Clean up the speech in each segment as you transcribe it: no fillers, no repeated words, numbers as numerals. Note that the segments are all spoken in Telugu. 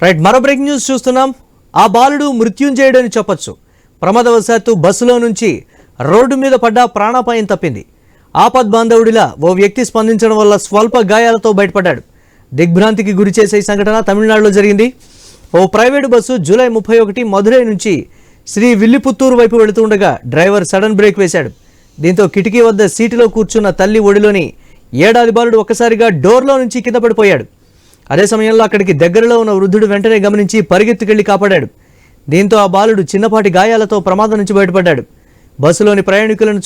రైట్, మరో బ్రేకింగ్ న్యూస్ చూస్తున్నాం. ఆ బాలుడు మృత్యుంజయుడు అని చెప్పొచ్చు. ప్రమాదవశాత్తు బస్సులో నుంచి రోడ్డు మీద పడ్డ ప్రాణాపాయం తప్పింది. ఆపద్బాంధవుడిలా ఓ వ్యక్తి స్పందించడం వల్ల స్వల్ప గాయాలతో బయటపడ్డాడు. దిగ్భ్రాంతికి గురి చేసే ఈ సంఘటన తమిళనాడులో జరిగింది. ఓ ప్రైవేటు బస్సు జూలై 31 మధురై నుంచి శ్రీ విల్లిపుత్తూరు వైపు వెళుతుండగా డ్రైవర్ సడన్ బ్రేక్ వేశాడు. దీంతో కిటికీ వద్ద సీటులో కూర్చున్న తల్లి ఒడిలోని ఏడాది బాలుడు ఒక్కసారిగా డోర్లో నుంచి కింద పడిపోయాడు. అదే సమయంలో అక్కడికి దగ్గరలో ఉన్న వృద్ధుడు వెంటనే గమనించి పరిగెత్తుకెళ్లి కాపాడాడు. దీంతో ఆ బాలుడు చిన్నపాటి గాయాలతో ప్రమాదం నుంచి బయటపడ్డాడు. బస్సులోని ప్రయాణికులను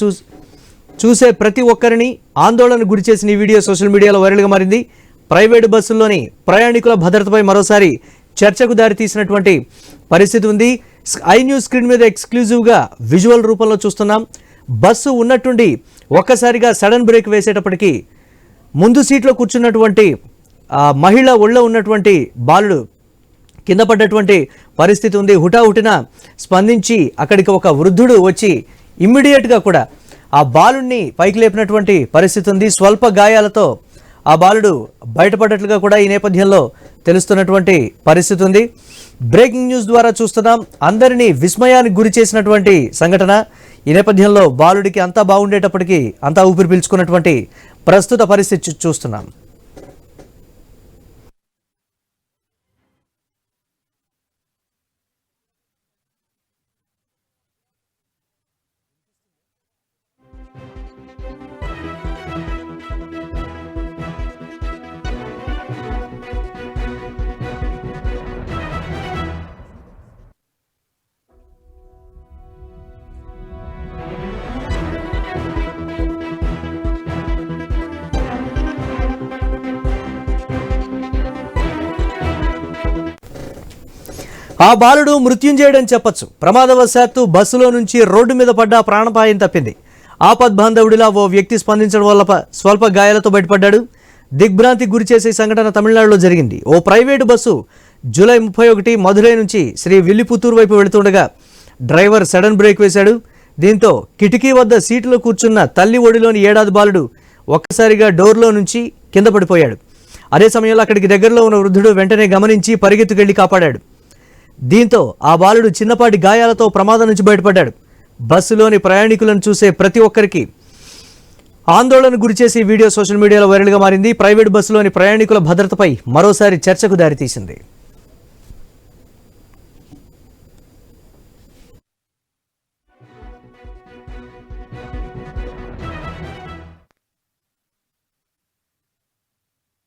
చూసే ప్రతి ఒక్కరిని ఆందోళనకు గురి చేసిన ఈ వీడియో సోషల్ మీడియాలో వైరల్గా మారింది. ప్రైవేటు బస్సుల్లోని ప్రయాణికుల భద్రతపై మరోసారి చర్చకు దారితీసినటువంటి పరిస్థితి ఉంది. ఐ న్యూస్ స్క్రీన్ మీద ఎక్స్క్లూజివ్గా విజువల్ రూపంలో చూస్తున్నాం. బస్సు ఉన్నట్టుండి ఒక్కసారిగా సడన్ బ్రేక్ వేసేటప్పటికీ ముందు సీట్లో కూర్చున్నటువంటి మహిళ ఒళ్ళో ఉన్నటువంటి బాలుడు కింద పడ్డటువంటి పరిస్థితి ఉంది. హుటాహుటిన స్పందించి అక్కడికి ఒక వృద్ధుడు వచ్చి ఇమ్మీడియట్గా కూడా ఆ బాలుడిని పైకి లేపినటువంటి పరిస్థితి ఉంది. స్వల్ప గాయాలతో ఆ బాలుడు బయటపడ్డట్లుగా కూడా ఈ నేపథ్యంలో తెలుస్తున్నటువంటి పరిస్థితి ఉంది. బ్రేకింగ్ న్యూస్ ద్వారా చూస్తున్నాం. అందరినీ విస్మయానికి గురి చేసినటువంటి సంఘటన. ఈ నేపథ్యంలో బాలుడికి అంతా బాగుండేటప్పటికీ అంతా ఊపిరి పీల్చుకున్నటువంటి ప్రస్తుత పరిస్థితి చూస్తున్నాం. ఆ బాలుడు మృత్యుంజయుడని చెప్పొచ్చు. ప్రమాదవశాత్తు బస్సులో నుంచి రోడ్డు మీద పడ్డ ప్రాణాపాయం తప్పింది. ఆపద్బాంధవుడిలా ఓ వ్యక్తి స్పందించడం వల్ల స్వల్ప గాయాలతో బయటపడ్డాడు. దిగ్భ్రాంతికి గురి చేసే సంఘటన తమిళనాడులో జరిగింది. ఓ ప్రైవేటు బస్సు జూలై 31 మధురై నుంచి శ్రీ విల్లిపుత్తూరు వైపు వెళుతుండగా డ్రైవర్ సడన్ బ్రేక్ వేశాడు. దీంతో కిటికీ వద్ద సీటులో కూర్చున్న తల్లి ఒడిలోని ఏడాది బాలుడు ఒక్కసారిగా డోర్లో నుంచి కింద పడిపోయాడు. అదే సమయంలో అక్కడికి దగ్గరలో ఉన్న వృద్ధుడు వెంటనే గమనించి పరిగెత్తుకెళ్లి కాపాడాడు. దీంతో ఆ బాలుడు చిన్నపాటి గాయాలతో ప్రమాదం నుంచి బయటపడ్డాడు. బస్సులోని ప్రయాణికులను చూసే ప్రతి ఒక్కరికి ఆందోళన గురిచేసి వీడియో సోషల్ మీడియాలో వైరల్గా మారింది. ప్రైవేట్ బస్సులోని ప్రయాణికుల భద్రతపై మరోసారి చర్చకు దారితీసింది.